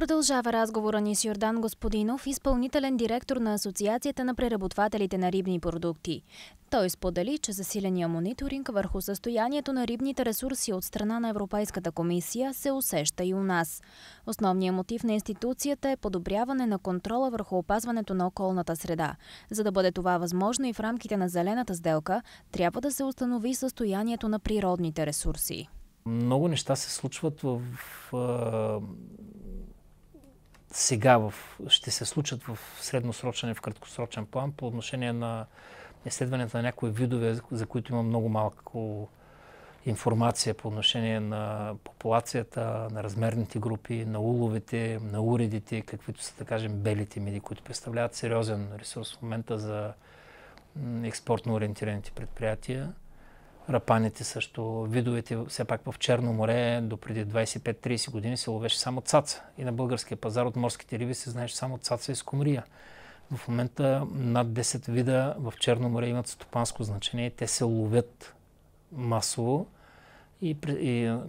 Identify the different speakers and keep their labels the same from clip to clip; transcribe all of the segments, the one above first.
Speaker 1: Продължава разговора ни с Йордан Господинов, изпълнителен директор на Асоциацията на преработвателите на рибни продукти. Той сподели, че засиления мониторинг върху състоянието на рибните ресурси от страна на Европейската комисия се усеща и у нас. Основният мотив на институцията е подобряване на контрола върху опазването на околната среда. За да бъде това възможно и в рамките на зелената сделка, трябва да се установи състоянието на природните ресурси.
Speaker 2: Много неща се случват ще се случат в средносрочен и в краткосрочен план по отношение на изследването на някои видове, за които има много малко информация по отношение на популацията, на размерните групи, на уловите, на уредите, каквито са, да кажем, белите миди, които представляват сериозен ресурс в момента за експортно ориентираните предприятия. Рапаните също, видовете, все пак в Черно море до преди 25-30 години се ловеше само цаца. И на българския пазар от морските риби се знаеше само цаца и скумрия. В момента над 10 вида в Черно море имат стопанско значение. Те се ловят масово и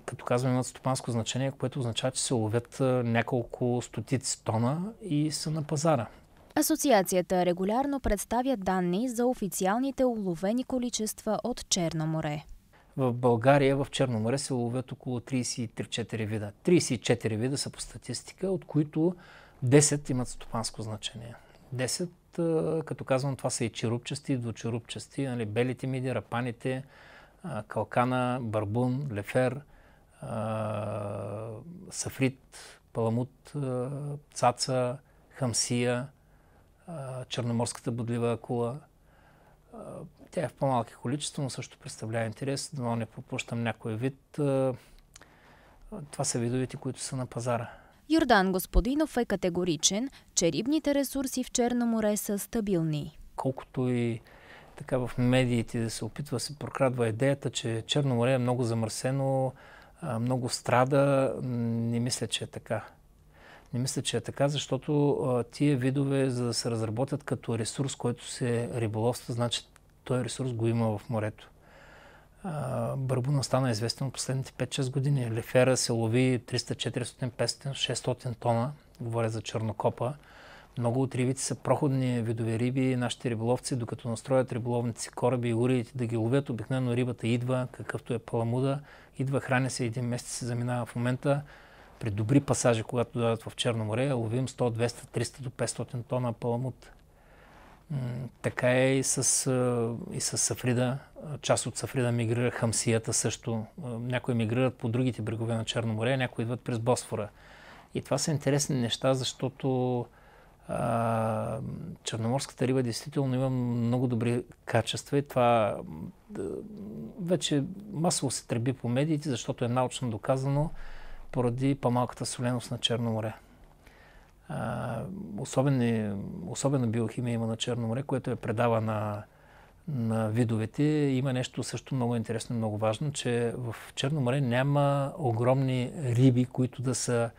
Speaker 2: като казвам имат стопанско значение, което означава, че се ловят няколко стотици тона и са на пазара.
Speaker 1: Асоциацията регулярно представя данни за официалните уловени количества от Черно море.
Speaker 2: В България в Черно море се ловят около 33-4 вида. 34 вида са по статистика, от които 10 имат стопанско значение. 10, като казвам, това са и черупчести, и двучерупчести, белите миди, рапаните, калкана, барбун, лефер, сафрит, паламут, цаца, хамсия, черноморската бодлива акула. Тя е в по-малки количества, но също представлява интерес. Но не пропущам някой вид. Това са видовете, които са на пазара.
Speaker 1: Йордан Господинов е категоричен, че рибните ресурси в Черно море са стабилни.
Speaker 2: Колкото и така в медиите да се опитва да се прокрадва идеята, че Черно море е много замърсено, много страда, не мисля, че е така. Не мисля, че е така, защото тия видове, за да се разработят като ресурс, който се риболовства, значи този ресурс го има в морето. Барбуна стана известен от последните 5-6 години. Лефера се лови 300, 400, 500, 600 тона. Говоря за чернокопа. Много от рибите са проходни видове риби. Нашите риболовци, докато настроят риболовните си кораби и уредите да ги ловят, обикновено рибата идва, какъвто е паламуда, идва, храни се, един месец се заминава. В момента при добри пасажи, когато дойдат в Черно море, ловим 100, 200, 300 до 500 тона паламут. Така е и с сафрида. Част от сафрида мигрира, хамсията също. Някои мигрират по другите брегове на Черно море, някои идват през Босфора. И това са интересни неща, защото черноморската риба действително има много добри качества и това вече масово се треби по медиите, защото е научно доказано поради по-малката соленост на Черно море. Особена биохимия има на Черно море, което е предава на видовете. Има нещо също много интересно и много важно, че в Черно море няма огромни риби, които да са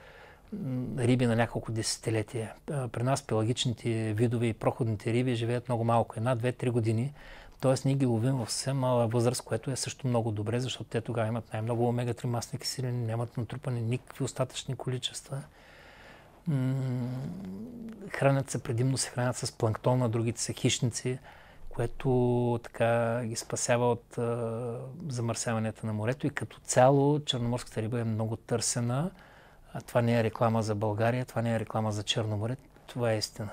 Speaker 2: риби на няколко десетилетия. При нас пелагичните видове и проходните риби живеят много малко, 1-2-3 години. Тоест ние ги ловим в съвсем мала възраст, което е също много добре, защото те тогава имат най-много омега-3 масни киселини, нямат натрупани никакви остатъчни количества. Хранят се, предимно се хранят с планктон, а другите са хищници, което така ги спасява от замърсяването на морето. И като цяло черноморската риба е много търсена. Това не е реклама за България, това не е реклама за Черно море, това е истина.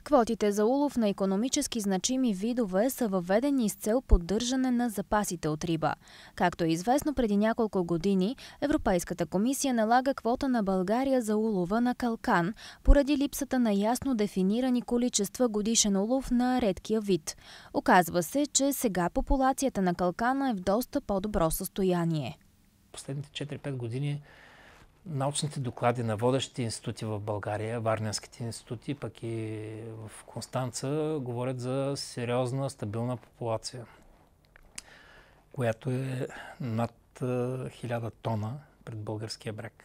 Speaker 1: Квотите за улов на икономически значими видове са въведени с цел поддържане на запасите от риба. Както е известно, преди няколко години Европейската комисия налага квота на България за улова на калкан, поради липсата на ясно дефинирани количества годишен улов на редкия вид. Оказва се, че сега популацията на калкана е в доста по-добро състояние.
Speaker 2: Последните 4-5 години научните доклади на водещите институти в България, Варненските институти, пък и в Констанца, говорят за сериозна, стабилна популация, която е над 1000 тона пред българския бряг.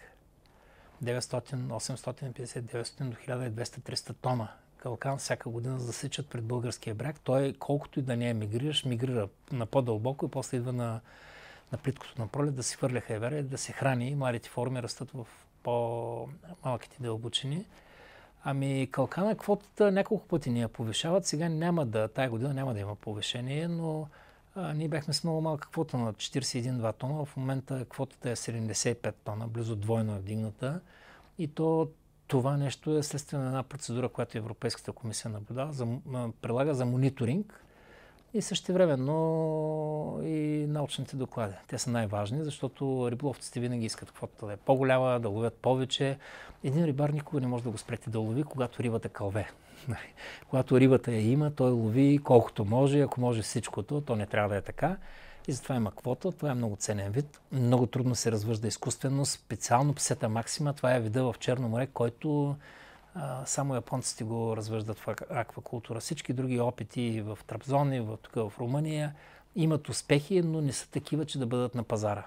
Speaker 2: 900, 850, 900 до 1200-300 тона калкан всяка година засичат пред българския бряг. Той, колкото и да не мигрираш, мигрира на по-дълбоко и после идва на плиткото на пролет да си хвърля хайвера и да се храни. Младите форми растат в по-малките дълбочини. Ами калкана квотата няколко пъти ни я повишават. Сега тая година няма да има повишение, но ние бяхме с много малка квота на 41-2 тона. В момента квотата е 75 тона, близо двойно е вдигната. И това нещо е следствие на една процедура, която Европейската комисия прилага за мониторинг и същевременно и научните доклади. Те са най-важни, защото риболовците винаги искат квотата да е по-голяма, да ловят повече. Един рибар никога не може да го спрети да лови, когато рибата кълве. Когато рибата я има, той лови колкото може, ако може всичкото, то не трябва да е така. И затова има квота. Това е много ценен вид. Много трудно се развъжда изкуствено. Специално Псета максима. Това е вида в Черно море, който само японците го развъждат в аквакултура. Всички други опити в Трабзон и тук в Румъния имат успехи, но не са такива, че да бъдат на пазара.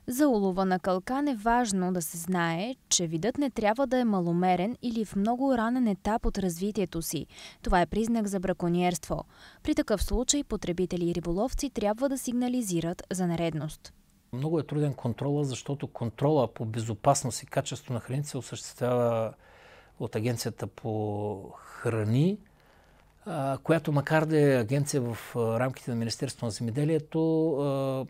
Speaker 1: За улова на калкан е важно да се знае, че видът не трябва да е маломерен или в много ранен етап от развитието си. Това е признак за бракониерство. При такъв случай потребители и риболовци трябва да сигнализират за нередност.
Speaker 2: Много е труден контрола, защото контрола по безопасност и качество на храните се осъществява от Агенцията по храни, която макар да е агенция в рамките на Министерството на земеделието,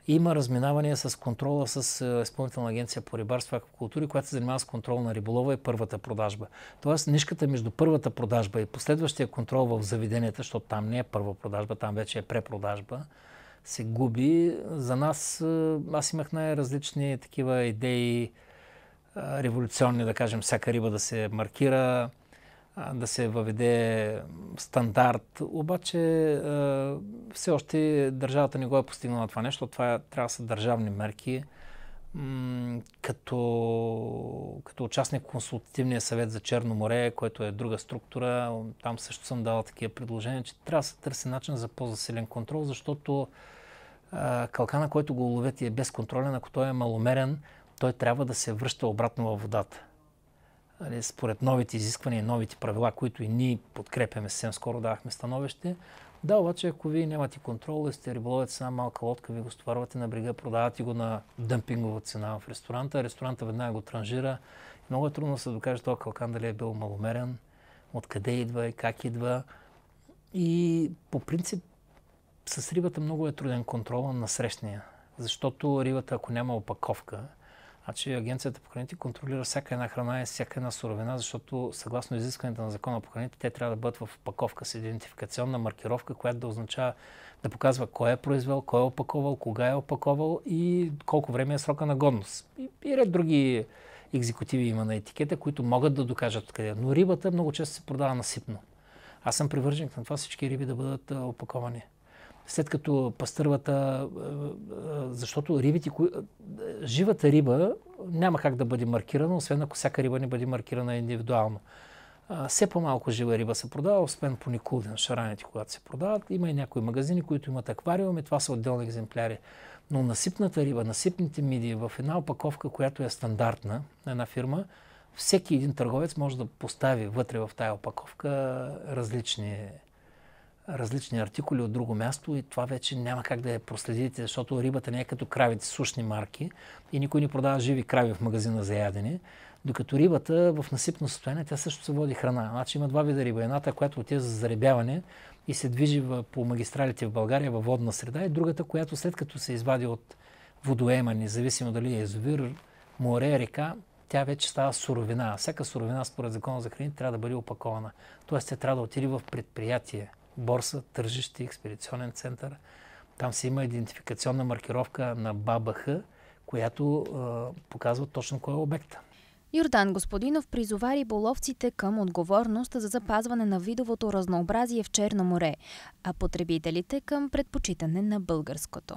Speaker 2: има разминавания с контрола с Изпълнителна агенция по рибарство и аквакултури, която се занимава с контрол на риболова и първата продажба. Тоест, нишката между първата продажба и последващия контрол в заведенията, защото там не е първа продажба, там вече е препродажба, се губи. За нас, аз имах най-различни такива идеи, революционни, да кажем, всяка риба да се маркира, да се въведе стандарт. Обаче все още държавата не го е постигнала това нещо. Това трябва да са държавни мерки. Като участник в консултативния съвет за Черно море, който е друга структура, там също съм дал такива предложения, че трябва да се търси начин за по-засилен контрол, защото калкана, който го ловят и е безконтролен, ако той е маломерен, той трябва да се връща обратно във водата. Според новите изисквания и новите правила, които и ние подкрепяме, съвсем скоро давахме становище. Да, обаче ако вие нямате контрол и сте риболовец с една малка лодка, ви го стоварвате на брега, продавате го на дъмпингова цена в ресторанта, ресторанта веднага го транжира. Много е трудно да се докаже този калкан дали е бил маломерен, откъде идва и как идва. И по принцип с рибата много е труден контрола на срещния, защото рибата, ако няма опаковка, значи Агенцията по храните контролира всяка една храна и всяка една суровина, защото съгласно изискването на Закона по храните, те трябва да бъдат в опаковка с идентификационна маркировка, която да означава да показва кой е произвел, кой е опаковал, кога е опаковал и колко време е срока на годност. И ред други екзекутиви има на етикета, които могат да докажат откъде. Но рибата много често се продава насипно. Аз съм привърженик на това всички риби да бъдат опаковани. След като пастървата, защото живата риба няма как да бъде маркирана, освен ако всяка риба не бъде маркирана индивидуално. Все по-малко жива риба се продава, освен по Никулден, шараните, когато се продават. Има и някои магазини, които имат аквариум и това са отделни екземпляри. Но насипната риба, насипните мидии в една опаковка, която е стандартна на една фирма, всеки един търговец може да постави вътре в тая опаковка различни артикули от друго място и това вече няма как да я проследите, защото рибата не е като кравите, сушни марки и никой не продава живи крави в магазина за ядене, докато рибата в насипно състояние, тя също се води храна. Значи има два вида риба. Едната, която отива за заребяване и се движи по магистралите в България във водна среда и другата, която след като се извади от водоема, независимо дали е язовир, море, река, тя вече става суровина. Всяка суровина според Закона за храните трябва да бъде опакована. Тоест тя трябва да отиде в предприятие. Борса, тържище, експедиционен център. Там си има идентификационна маркировка на БАБХ, която показва точно кой е обекта.
Speaker 1: Йордан Господинов призова риболовците към отговорност за запазване на видовото разнообразие в Черно море, а потребителите към предпочитане на българското.